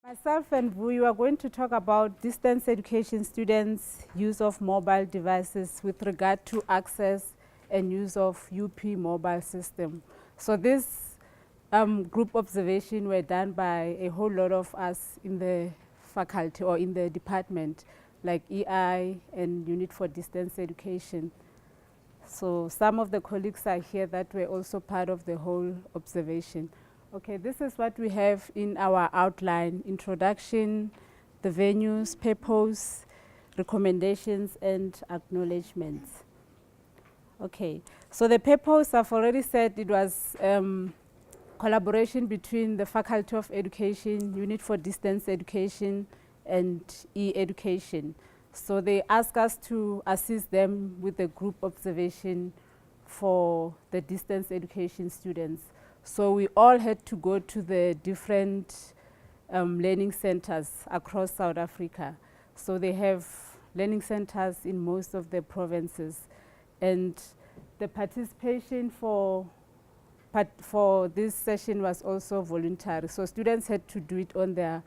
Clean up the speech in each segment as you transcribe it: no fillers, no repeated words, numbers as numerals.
Myself and Vuyi are going to talk about distance education students' use of mobile devices with regard to access and use of UP mobile system. So this group observation were done by a whole lot of us in the faculty or in the department, like EI and Unit for Distance Education. So some of the colleagues are here that were also part of the whole observation. Okay, this is what we have in our outline: introduction, the venues, purpose, recommendations, and acknowledgements. Okay, so the purpose, I've already said, it was collaboration between the Faculty of Education, Unit for Distance Education, and e-education. So they asked us to assist them with a group observation for the distance education students. So we all had to go to the different learning centers across South Africa. So they have learning centers in most of the provinces. And the participation for this session was also voluntary. So students had to do it on their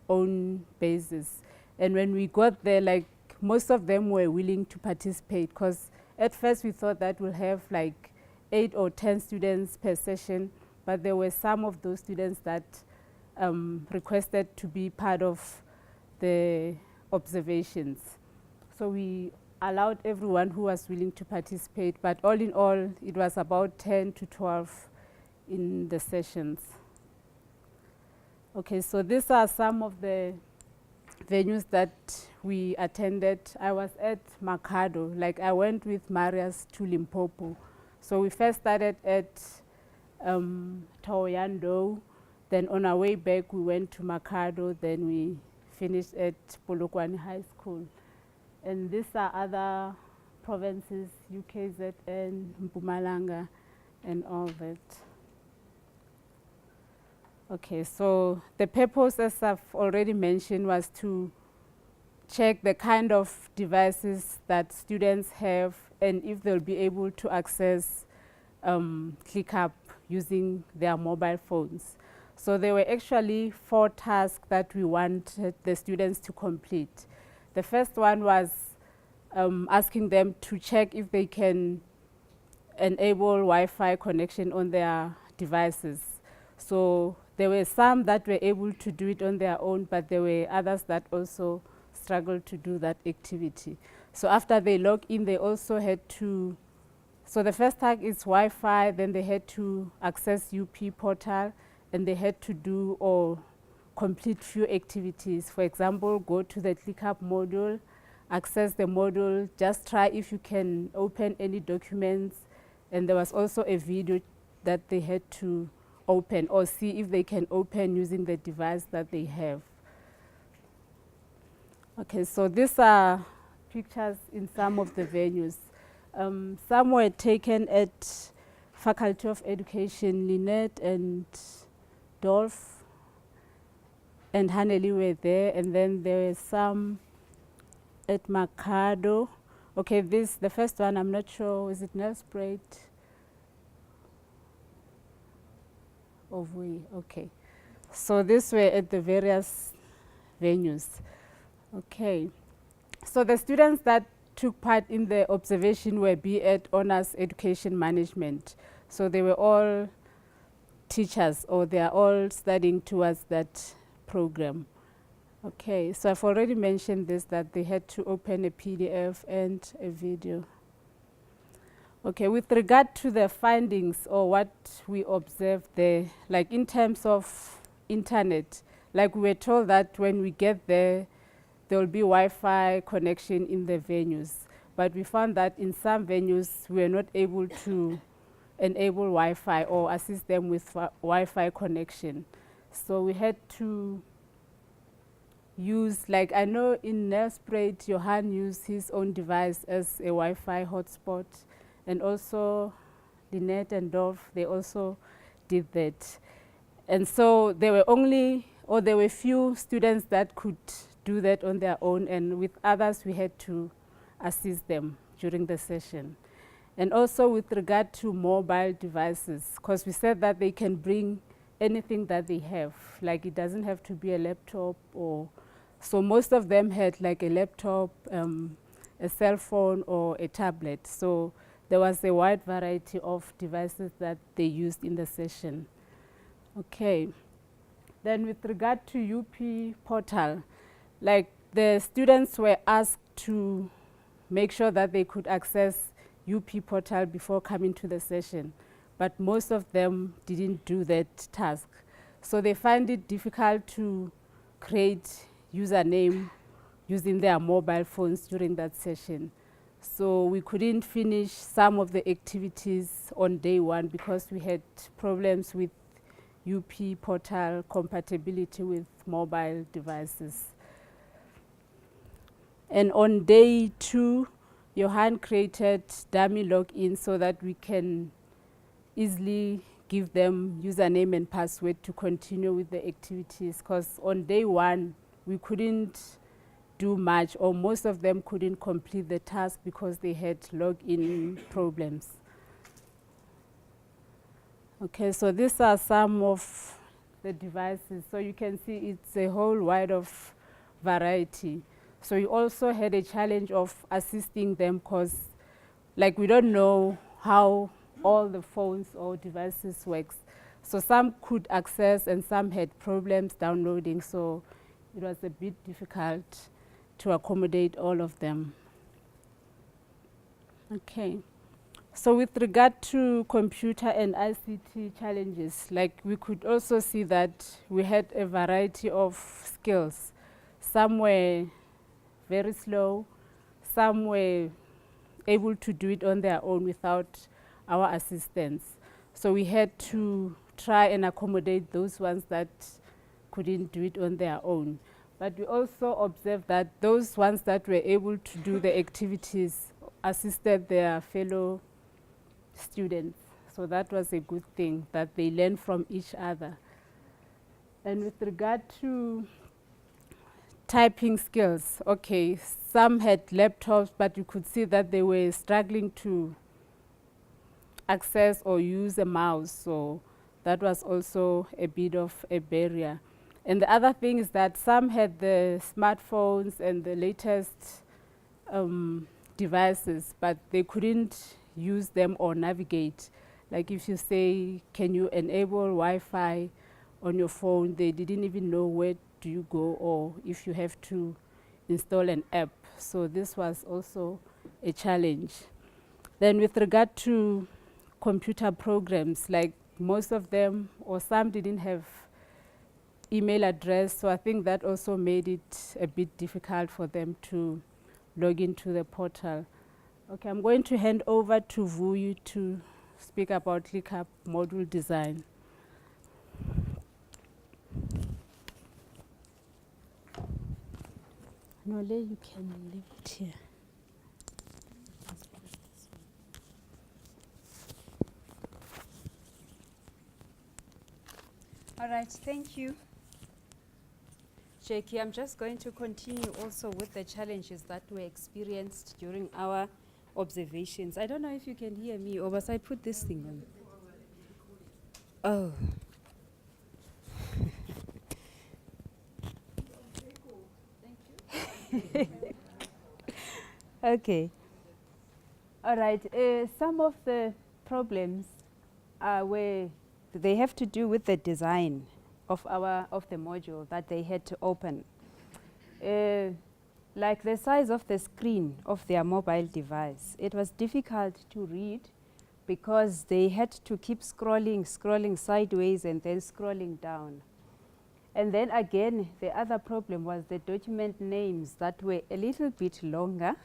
own basis. And when we got there, like, most of them were willing to participate, because at first we thought that we'll have like 8 or 10 students per session, but there were some of those students that requested to be part of the observations. So we allowed everyone who was willing to participate, but all in all, it was about 10 to 12 in the sessions. Okay, so these are some of the venues that we attended. I was at Makhado, like I went with Marius to Limpopo. So we first started at Thohoyandou, then on our way back we went to Makhado, then we finished at Polokwane High School. And these are other provinces, UKZN, Mpumalanga, and all that. Okay, so the purpose, as I've already mentioned, was to check the kind of devices that students have and if they'll be able to access ClickUP using their mobile phones. So there were actually 4 tasks that we wanted the students to complete. The first one was asking them to check if they can enable Wi-Fi connection on their devices. So there were some that were able to do it on their own, but there were others that also struggled to do that activity. So after they log in, they also had to, so the first task is Wi-Fi, then they had to access UP portal, and they had to do or complete few activities. For example, go to the ClickUP module, access the module, just try if you can open any documents, and there was also a video that they had to open or see if they can open using the device that they have. Okay, so these are pictures in some of the venues. Some were taken at Faculty of Education, Lynette and Dolph and Haneli were there, and then there were some at Makhado. Okay, the first one, I'm not sure, is it Nelspruit or Vuyi? Okay, so these were at the various venues. Okay, so the students that took part in the observation were B.Ed Honors Education Management. So they were all teachers, or they are all studying towards that program. Okay, so I've already mentioned this, that they had to open a PDF and a video. Okay, with regard to the findings or what we observed there, like in terms of internet, like we were told that when we get there, there will be Wi-Fi connection in the venues. But we found that in some venues, we were not able to enable Wi-Fi or assist them with Wi-Fi connection. So we had to use, like I know in Nelspruit, Johan used his own device as a Wi-Fi hotspot, and also Lynette and Dolph, they also did that. And so there were few students that could do that on their own, and with others we had to assist them during the session. And also with regard to mobile devices, because we said that they can bring anything that they have. Like it doesn't have to be a laptop or, so most of them had like a laptop, a cell phone or a tablet. So there was a wide variety of devices that they used in the session. Okay. Then with regard to UP portal, like the students were asked to make sure that they could access UP portal before coming to the session, but most of them didn't do that task. So they find it difficult to create username using their mobile phones during that session. So we couldn't finish some of the activities on day one because we had problems with UP portal compatibility with mobile devices. And on day 2, Johan created dummy login so that we can easily give them username and password to continue with the activities, because on day 1, we couldn't do much, or most of them couldn't complete the task because they had login problems. Okay, so these are some of the devices. So you can see it's a whole wide of variety. So we also had a challenge of assisting them because like we don't know how all the phones or devices works. So some could access and some had problems downloading. So it was a bit difficult to accommodate all of them. Okay. So with regard to computer and ICT challenges, like we could also see that we had a variety of skills. Some were very slow, some were able to do it on their own without our assistance. So we had to try and accommodate those ones that couldn't do it on their own. But we also observed that those ones that were able to do the activities assisted their fellow students. So that was a good thing, that they learn from each other. And with regard to typing skills, okay, some had laptops, but you could see that they were struggling to access or use a mouse. So that was also a bit of a barrier. And the other thing is that some had the smartphones and the latest devices, but they couldn't use them or navigate. Like if you say, can you enable Wi-Fi on your phone, they didn't even know where do you go or if you have to install an app. So this was also a challenge. Then with regard to computer programs, like most of them or some didn't have email address, so I think that also made it a bit difficult for them to log into the portal. Okay, I'm going to hand over to Vuyi to speak about ClickUP module design. Nole, you can leave it here. All right, thank you, Jacky. I'm just going to continue also with the challenges that were experienced during our observations. I don't know if you can hear me, or must I put this thing on? Oh. Okay. All right. Some of the problems were they have to do with the design of the module that they had to open. Like the size of the screen of their mobile device, it was difficult to read because they had to keep scrolling sideways and then scrolling down. And then again, the other problem was the document names that were a little bit longer.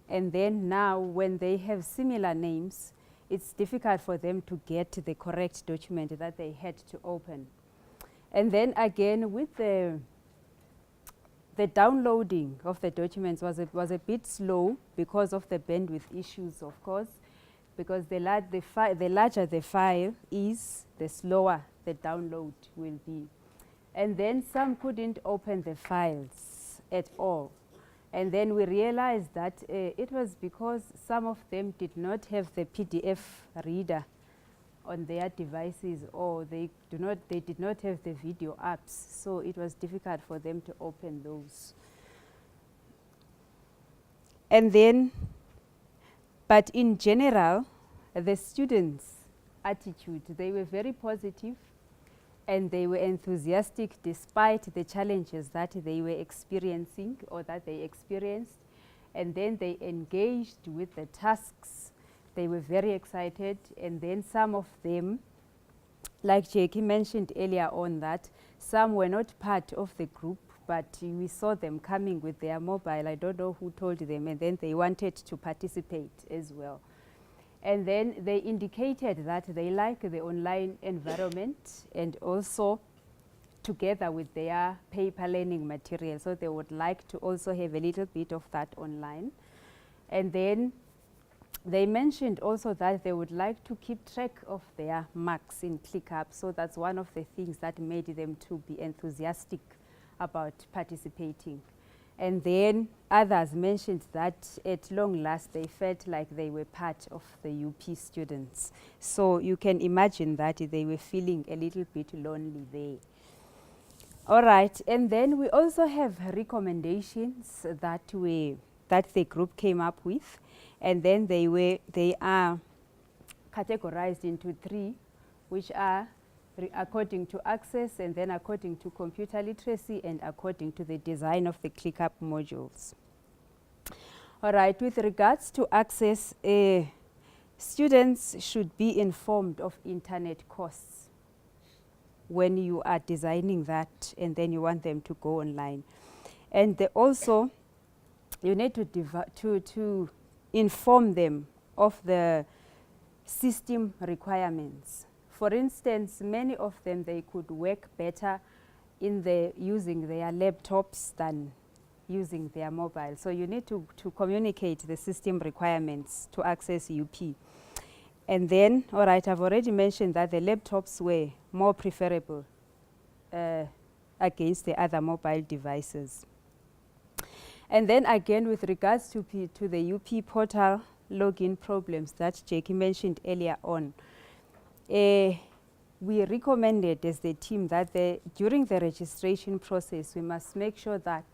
And then now when they have similar names, it's difficult for them to get the correct document that they had to open. And then again, with the downloading of the documents was a bit slow because of the bandwidth issues, of course, because the larger the file is, the slower the download will be. And then some couldn't open the files at all. And then we realized that it was because some of them did not have the PDF reader on their devices, or they did not have the video apps, so it was difficult for them to open those. And then, but in general, the students' attitude, they were very positive and they were enthusiastic despite the challenges that they were experiencing or that they experienced. And then they engaged with the tasks. They were very excited. And then some of them, like Jacky mentioned earlier on, that some were not part of the group, but we saw them coming with their mobile. I don't know who told them, and then they wanted to participate as well. And then they indicated that they like the online environment and also together with their paper learning material. So they would like to also have a little bit of that online. And then they mentioned also that they would like to keep track of their marks in ClickUP. So that's one of the things that made them to be enthusiastic about participating. And then others mentioned that at long last they felt like they were part of the UP students. So you can imagine that they were feeling a little bit lonely there. All right, and then we also have recommendations that the group came up with, and then they are categorized into 3, which are according to access, and then according to computer literacy, and according to the design of the ClickUP modules. All right, with regards to access, students should be informed of internet costs when you are designing that, and then you want them to go online. And also, you need to inform them of the system requirements. For instance, many of them, they could work better in using their laptops than using their mobile. So you need to communicate the system requirements to access UP. And then, all right, I've already mentioned that the laptops were more preferable against the other mobile devices. And then again, with regards to the UP portal login problems that Jacky mentioned earlier on, we recommended as the team that during the registration process, we must make sure that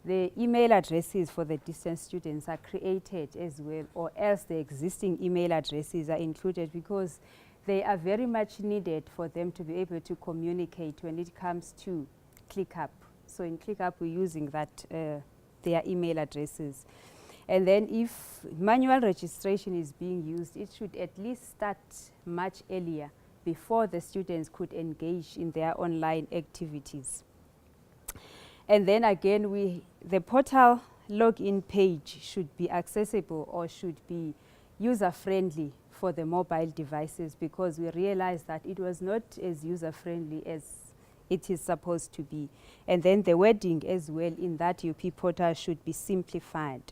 the email addresses for the distance students are created as well, or else the existing email addresses are included, because they are very much needed for them to be able to communicate when it comes to ClickUP. So in ClickUP, we're using that, their email addresses. And then if manual registration is being used, it should at least start much earlier before the students could engage in their online activities. And then again, the portal login page should be accessible or should be user-friendly for the mobile devices, because we realized that it was not as user-friendly as it is supposed to be. And then the wording as well in that UP portal should be simplified.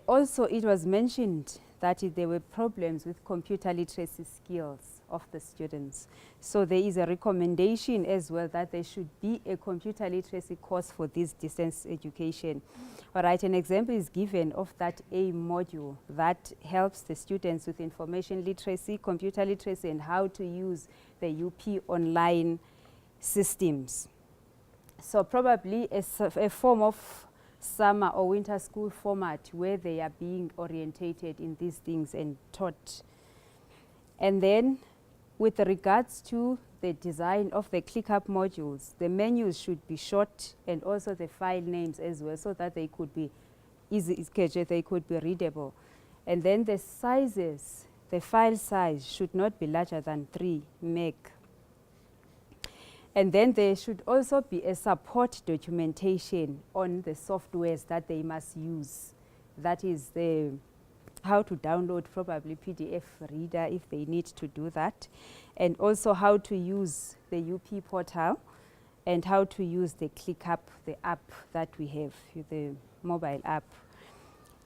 Also, it was mentioned that there were problems with computer literacy skills of the students. So there is a recommendation as well that there should be a computer literacy course for this distance education. All right, an example is given of that A module that helps the students with information literacy, computer literacy, and how to use the UP online systems. So probably a form of summer or winter school format where they are being orientated in these things and taught. And then with regards to the design of the ClickUP modules, the menus should be short, and also the file names as well, so that they could be easy, they could be readable. And then the sizes, the file size should not be larger than 3 meg. And then there should also be a support documentation on the softwares that they must use. That is how to download probably PDF reader if they need to do that, and also how to use the UP portal, and how to use the ClickUP, the app that we have, the mobile app.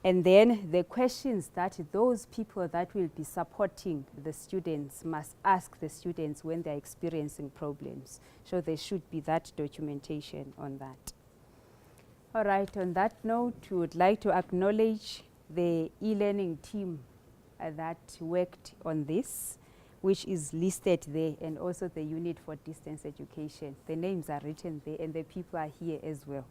And then the questions that those people that will be supporting the students must ask the students when they're experiencing problems. So there should be that documentation on that. All right, on that note, we would like to acknowledge the e-learning team that worked on this, which is listed there, and also the unit for distance education. The names are written there and the people are here as well.